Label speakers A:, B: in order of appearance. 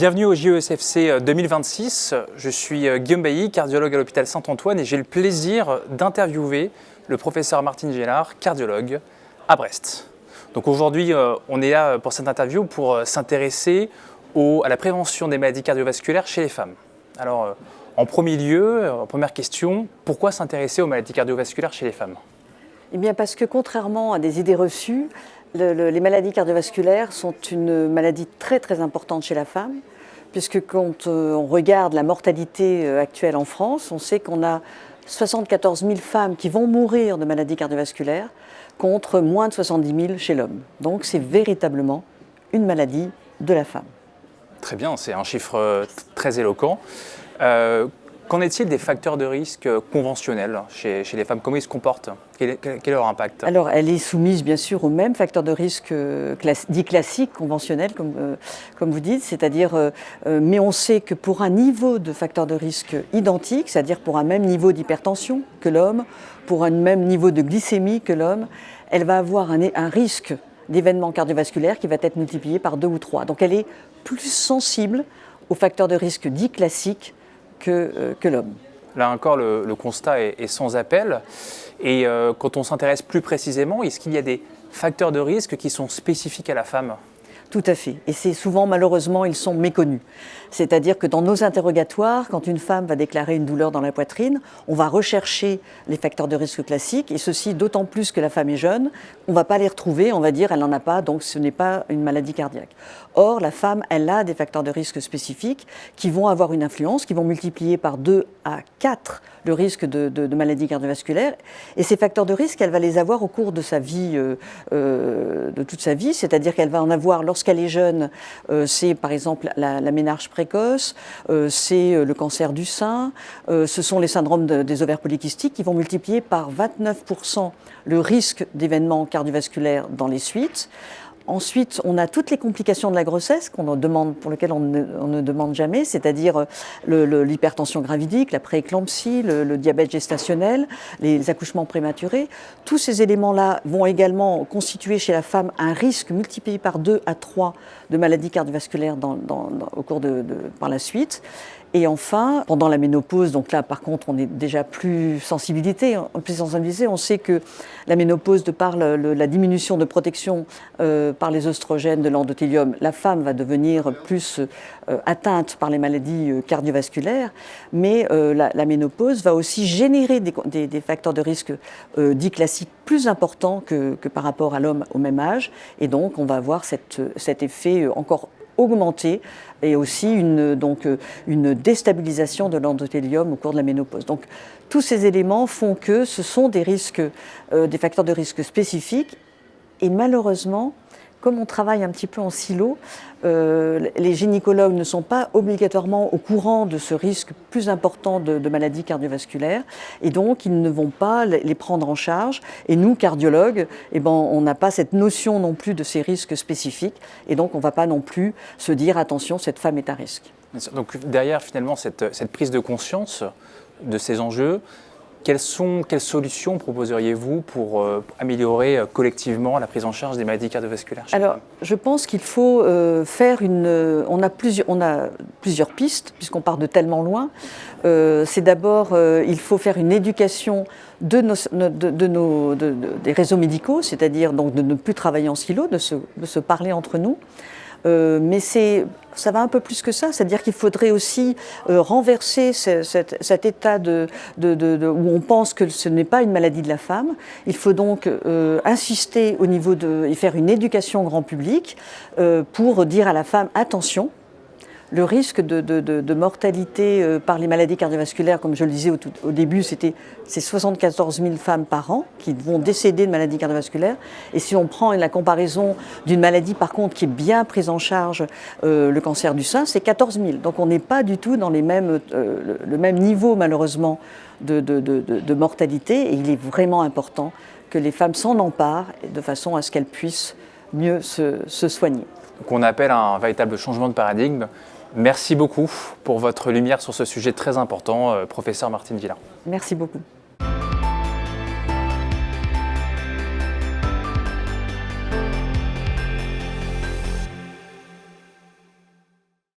A: Bienvenue au JESFC 2026. Je suis Guillaume Bailly, cardiologue à l'hôpital Saint-Antoine et j'ai le plaisir d'interviewer le professeur Martine Gellard, cardiologue à Brest. Donc aujourd'hui, on est là pour cette interview pour s'intéresser à la prévention des maladies cardiovasculaires chez les femmes. Alors, en premier lieu, première question, pourquoi s'intéresser aux maladies cardiovasculaires chez les femmes ?
B: Eh bien parce que contrairement à des idées reçues, les maladies cardiovasculaires sont une maladie très très importante chez la femme, puisque quand on regarde la mortalité actuelle en France, on sait qu'on a 74 000 femmes qui vont mourir de maladies cardiovasculaires contre moins de 70 000 chez l'homme. Donc c'est véritablement une maladie de la femme.
A: Très bien, c'est un chiffre très éloquent. Qu'en est-il des facteurs de risque conventionnels chez les femmes? Comment ils se comportent? Quel est leur impact?
B: Alors, elle est soumise bien sûr aux mêmes facteurs de risque dits classiques, conventionnels, comme vous dites, c'est-à-dire, mais on sait que pour un niveau de facteurs de risque identique, c'est-à-dire pour un même niveau d'hypertension que l'homme, pour un même niveau de glycémie que l'homme, elle va avoir un risque d'événement cardiovasculaire qui va être multiplié par 2 ou 3. Donc, elle est plus sensible aux facteurs de risque dits classiques que l'homme.
A: Là encore, le constat est sans appel. Et quand on s'intéresse plus précisément, est-ce qu'il y a des facteurs de risque qui sont spécifiques à la femme ?
B: Tout à fait. Et c'est souvent, malheureusement, ils sont méconnus. C'est-à-dire que dans nos interrogatoires, quand une femme va déclarer une douleur dans la poitrine, on va rechercher les facteurs de risque classiques, et ceci d'autant plus que la femme est jeune, on ne va pas les retrouver, on va dire elle n'en a pas, donc ce n'est pas une maladie cardiaque. Or, la femme, elle a des facteurs de risque spécifiques qui vont avoir une influence, qui vont multiplier par 2 à 4 le risque de maladie cardiovasculaire. Et ces facteurs de risque, elle va les avoir au cours de sa vie, de toute sa vie, c'est-à-dire qu'elle va en avoir lorsqu'elle est jeune, c'est par exemple la ménarche précoce, c'est le cancer du sein, ce sont les syndromes des ovaires polykystiques qui vont multiplier par 29% le risque d'événements cardiovasculaires dans les suites. Ensuite, on a toutes les complications de la grossesse pour lesquelles on ne demande jamais, c'est-à-dire l'hypertension gravidique, la prééclampsie, le diabète gestationnel, les accouchements prématurés. Tous ces éléments-là vont également constituer chez la femme un risque multiplié par 2 à 3 de maladies cardiovasculaires au cours par la suite. Et enfin, pendant la ménopause, donc là par contre on est déjà plus sensibilisé, on sait que la ménopause, de par la diminution de protection par les oestrogènes de l'endothélium, la femme va devenir plus atteinte par les maladies cardiovasculaires, mais la ménopause va aussi générer des facteurs de risque dits classiques plus importants que par rapport à l'homme au même âge, et donc on va avoir cet effet encore augmenter et aussi une déstabilisation de l'endothélium au cours de la ménopause. Donc tous ces éléments font que ce sont des risques, des facteurs de risque spécifiques, et malheureusement, comme on travaille un petit peu en silo, les gynécologues ne sont pas obligatoirement au courant de ce risque plus important de maladies cardiovasculaires, et donc ils ne vont pas les prendre en charge. Et nous, cardiologues, on n'a pas cette notion non plus de ces risques spécifiques, et donc on ne va pas non plus se dire attention, cette femme est à risque.
A: Donc derrière finalement cette prise de conscience de ces enjeux, quelles solutions proposeriez-vous pour améliorer collectivement la prise en charge des maladies cardiovasculaires?
B: Alors, je pense qu'il faut faire on a plusieurs pistes, puisqu'on part de tellement loin. C'est d'abord, il faut faire une éducation des réseaux médicaux, c'est-à-dire donc de ne plus travailler en silo, de se parler entre nous. Mais ça va un peu plus que ça, c'est-à-dire qu'il faudrait aussi renverser cet état où on pense que ce n'est pas une maladie de la femme. Il faut donc insister au niveau et faire une éducation grand public pour dire à la femme attention. Le risque de mortalité par les maladies cardiovasculaires, comme je le disais au début, c'est 74 000 femmes par an qui vont décéder de maladies cardiovasculaires. Et si on prend la comparaison d'une maladie, par contre, qui est bien prise en charge, le cancer du sein, c'est 14 000. Donc on n'est pas du tout dans le même niveau, malheureusement, de mortalité. Et il est vraiment important que les femmes s'en emparent de façon à ce qu'elles puissent mieux se soigner.
A: Donc on appelle un véritable changement de paradigme. Merci beaucoup pour votre lumière sur ce sujet très important, professeur Martine Gellard.
B: Merci beaucoup.